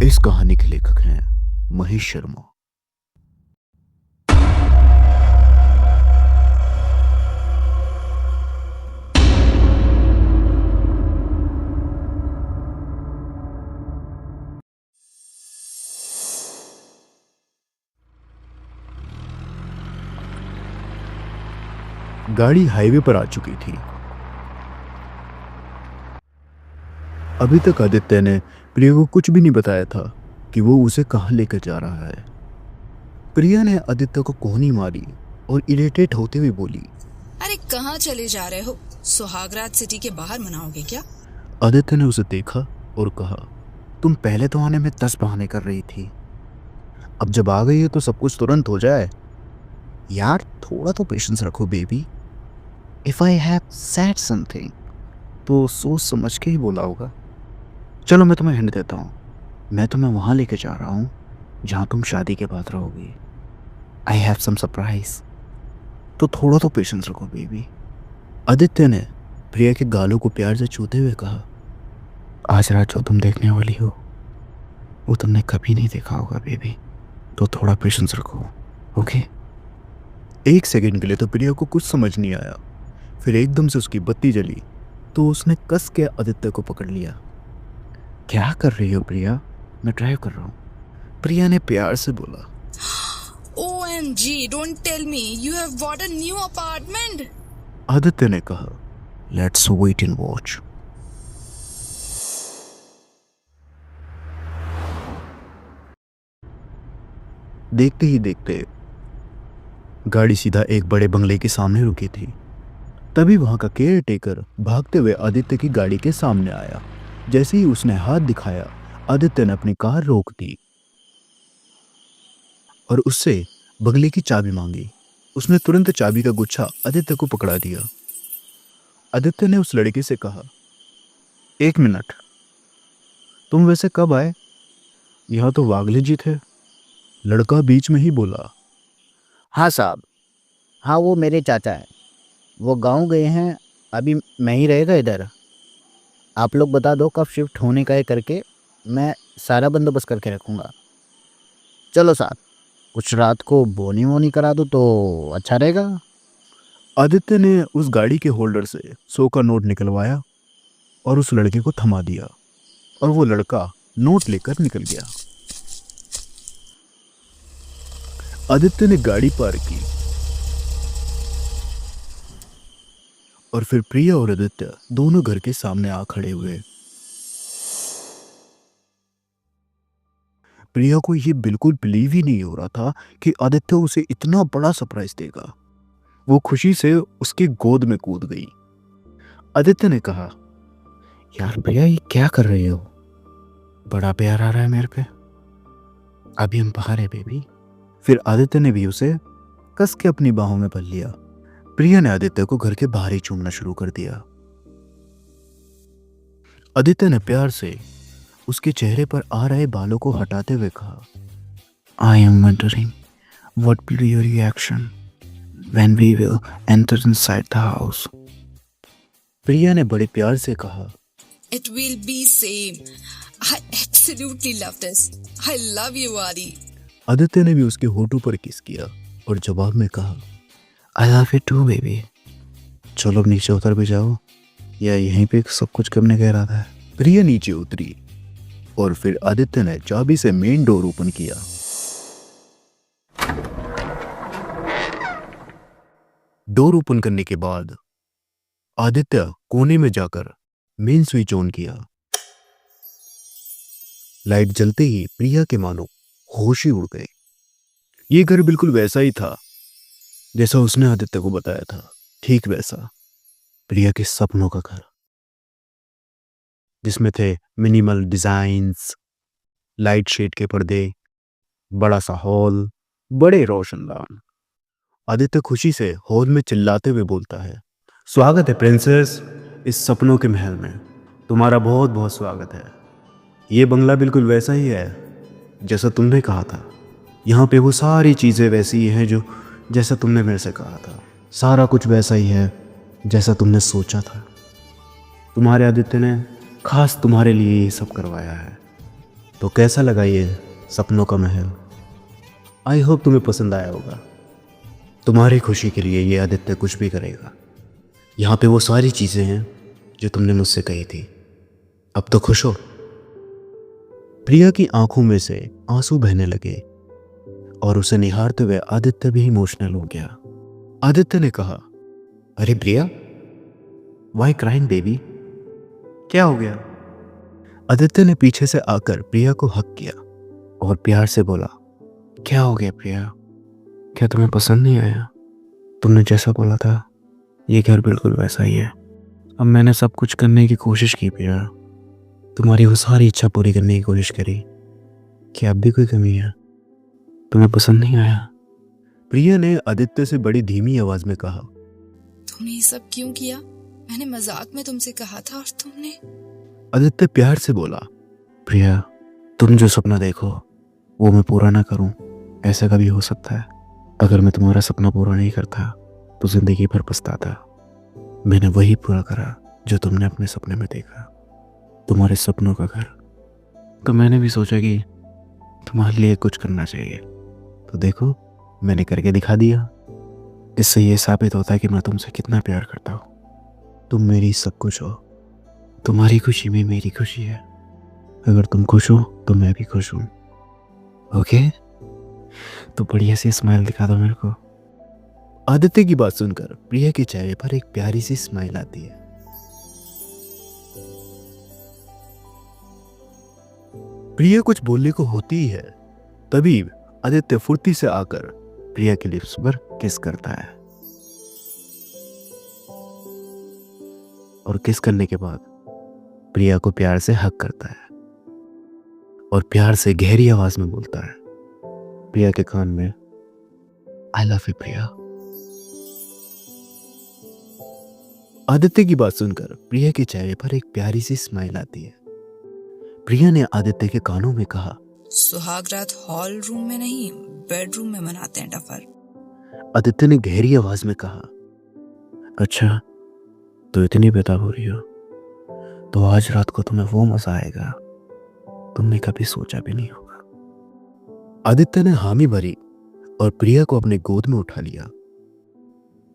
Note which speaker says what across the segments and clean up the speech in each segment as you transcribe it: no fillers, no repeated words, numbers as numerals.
Speaker 1: इस कहानी के लेखक हैं महेश शर्मा। गाड़ी हाईवे पर आ चुकी थी। अभी तक आदित्य ने प्रिया को कुछ भी नहीं बताया था कि वो उसे कहाँ लेकर जा रहा है। प्रिया ने आदित्य को कोहनी मारी और इरिटेट होते हुए बोली,
Speaker 2: अरे कहाँ चले जा रहे हो? सुहागरात सिटी के बाहर मनाओगे क्या?
Speaker 1: आदित्य ने उसे देखा और कहा, तुम पहले तो आने में 10 बहाने कर रही थी, अब जब आ गई है तो सब कुछ तुरंत हो जाए। यार थोड़ा तो पेशेंस रखो baby. If I have said something तो सोच समझ के ही बोला होगा। चलो मैं तुम्हें हिंट देता हूँ, मैं तुम्हें वहाँ लेके जा रहा हूँ जहाँ तुम शादी के बाद रहोगी। आई हैव सम सरप्राइज, तो थोड़ा तो पेशेंस रखो बेबी। आदित्य ने प्रिया के गालों को प्यार से छूते हुए कहा, आज रात जो तुम देखने वाली हो वो तुमने कभी नहीं देखा होगा बेबी, तो थोड़ा पेशेंस रखो, ओके? एक सेकंड के लिए तो प्रिया को कुछ समझ नहीं आया, फिर एकदम से उसकी बत्ती जली तो उसने कस के आदित्य को पकड़ लिया। क्या कर रही हो प्रिया? मैं ड्राइव कर रहा हूँ, प्रिया ने प्यार से बोला।
Speaker 2: OMG, don't tell me you have bought a new apartment.
Speaker 1: Aditya ने कहा, लेट्स वेट एंड वॉच। देखते ही देखते गाड़ी सीधा एक बड़े बंगले के सामने रुकी थी। तभी वहां का केयर टेकर भागते हुए आदित्य की गाड़ी के सामने आया। जैसे ही उसने हाथ दिखाया, आदित्य ने अपनी कार रोक दी और उससे बंगले की चाबी मांगी। उसने तुरंत चाबी का गुच्छा आदित्य को पकड़ा दिया। आदित्य ने उस लड़के से कहा, एक मिनट, तुम वैसे कब आए? यहाँ तो वागले जी थे। लड़का बीच में ही बोला,
Speaker 3: हाँ साहब, हाँ वो मेरे चाचा हैं, वो गांव गए हैं, अभी मैं ही रहेगा इधर। आप लोग बता दो कब शिफ्ट होने का है करके, मैं सारा बंदोबस्त करके रखूँगा। चलो साहब, कुछ रात को बोनी वोनी करा दो तो अच्छा रहेगा।
Speaker 1: आदित्य ने उस गाड़ी के होल्डर से 100 का नोट निकलवाया और उस लड़के को थमा दिया और वो लड़का नोट लेकर निकल गया। आदित्य ने गाड़ी पार्क की और फिर प्रिया और आदित्य दोनों घर के सामने आ खड़े हुए। प्रिया को यह बिल्कुल बिलीव ही नहीं हो रहा था कि आदित्य उसे इतना बड़ा सरप्राइज देगा। वो खुशी से उसकी गोद में कूद गई। आदित्य ने कहा, यार प्रिया ये क्या कर रही हो? बड़ा प्यार आ रहा है मेरे पे, अभी हम बाहर है बेबी। फिर आदित्य ने भी उसे कस के अपनी बाहों में भर लिया। प्रिया ने आदित्य को घर के बाहर ही चूमना शुरू कर दिया। आदित्य ने प्यार से उसके चेहरे पर आ रहे बालों को हटाते हुए कहा, I am wondering what will be your reaction when we will enter inside the house. Priya ने बड़े प्यार से कहा,
Speaker 2: It will be same. I absolutely love this. I love you, Adi.
Speaker 1: Aditya ने भी उसके होठों पर किस किया और जवाब में कहा, I love you too baby. चलो अब नीचे उतर भी जाओ, या यहीं पे सब कुछ करने का इरादा है? प्रिया नीचे उतरी और फिर आदित्य ने चाबी से मेन डोर ओपन किया। डोर ओपन करने के बाद आदित्य कोने में जाकर मेन स्विच ऑन किया। लाइट जलते ही प्रिया के मानो होश ही उड़ गए। ये घर बिल्कुल वैसा ही था जैसा उसने आदित्य को बताया था, ठीक वैसा, प्रिया के सपनों का घर, जिसमें थे मिनिमल डिजाइन्स, लाइट शेड के पर्दे, बड़ा सा हॉल, बड़े रोशनदान। आदित्य खुशी से हॉल में चिल्लाते हुए बोलता है, स्वागत है प्रिंसेस इस सपनों के महल में, तुम्हारा बहुत बहुत स्वागत है। ये बंगला बिल्कुल वैसा ही है जैसा तुमने कहा था। यहाँ पे वो सारी चीज़ें वैसी ही हैं जो जैसा तुमने मेरे से कहा था। सारा कुछ वैसा ही है जैसा तुमने सोचा था। तुम्हारे आदित्य ने खास तुम्हारे लिए ये सब करवाया है। तो कैसा लगा ये सपनों का महल? आई होप तुम्हें पसंद आया होगा। तुम्हारी खुशी के लिए ये आदित्य कुछ भी करेगा। यहाँ पे वो सारी चीज़ें हैं जो तुमने मुझसे कही थी। अब तो खुश हो? प्रिया की आंखों में से आंसू बहने लगे और उसे निहारते हुए आदित्य भी इमोशनल हो गया। आदित्य ने कहा, अरे प्रिया, वाई क्राइंग बेबी? क्या हो गया? आदित्य ने पीछे से आकर प्रिया को हक किया और प्यार से बोला, क्या हो गया प्रिया? क्या तुम्हें पसंद नहीं आया? तुमने जैसा बोला था ये घर बिल्कुल वैसा ही है। अब मैंने सब कुछ करने की कोशिश की प्रिया, तुम्हारी वो सारी इच्छा पूरी करने की कोशिश करी। क्या अब भी कोई कमी है? तुम्हें पसंद नहीं आया? प्रिया ने आदित्य से बड़ी धीमी आवाज में कहा।
Speaker 2: तुमने ये सब क्यों किया? मैंने मजाक में तुमसे कहा था और तुमने।
Speaker 1: आदित्य प्यार से बोला, प्रिया, तुम जो सपना देखो वो मैं पूरा ना करूं, ऐसा कभी हो सकता है? अगर मैं तुम्हारा सपना पूरा नहीं करता तो जिंदगी भर पछताता। मैंने वही पूरा करा जो तुमने अपने सपने में देखा, तुम्हारे सपनों का घर। तो मैंने भी सोचा कि तुम्हारे लिए कुछ करना चाहिए। तो देखो, मैंने करके दिखा दिया। इससे ये साबित होता है कि मैं तुमसे कितना प्यार करता हूँ। तुम मेरी सब कुछ हो। तुम्हारी खुशी में मेरी खुशी है। अगर तुम खुश हो तो मैं भी खुश हूँ। ओके? तो बढ़िया सी स्माइल दिखा दो मेरे को। आदित्य की बात सुनकर प्रिया के चेहरे पर एक प्यारी सी स्माइल आती है। प्रिया कुछ बोलने को होती ही है, तभी आदित्य फुर्ती से आकर प्रिया के लिप्स पर किस करता है और किस करने के बाद प्रिया को प्यार से हग करता है और प्यार से गहरी आवाज में बोलता है प्रिया के कान में, आई लव यू प्रिया। आदित्य की बात सुनकर प्रिया के चेहरे पर एक प्यारी सी स्माइल आती है। प्रिया ने आदित्य के कानों में कहा,
Speaker 2: सुहाग रात हॉल रूम में नहीं, बेडरूम में मनाते हैं डफर।
Speaker 1: आदित्य ने गहरी आवाज में कहा, अच्छा तो इतनी बेताब हो रही हो तो आज रात को तुम्हें वो मजा आएगा तुमने कभी सोचा भी नहीं होगा। आदित्य ने हामी भरी और प्रिया को अपने गोद में उठा लिया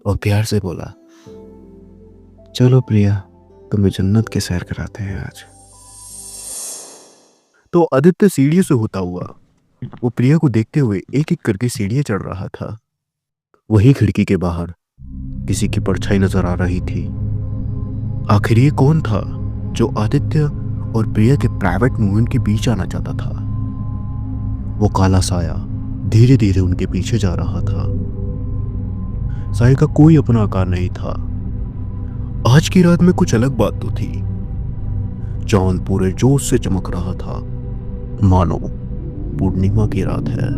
Speaker 1: और प्यार से बोला, चलो प्रिया, तुम्हें जन्नत के सैर कराते हैं आज। तो आदित्य सीढ़ियों से होता हुआ वो प्रिया को देखते हुए एक एक करके सीढ़ियां चढ़ रहा था। वही खिड़की के बाहर किसी की परछाई नजर आ रही थी। आखिर ये कौन था जो आदित्य और प्रिया के प्राइवेट मूवमेंट के बीच आना चाहता था? वो काला साया धीरे धीरे उनके पीछे जा रहा था। साये का कोई अपना आकार नहीं था। आज की रात में कुछ अलग बात तो थी। चांद पूरे जोश से चमक रहा था, मानो पूर्णिमा की रात है।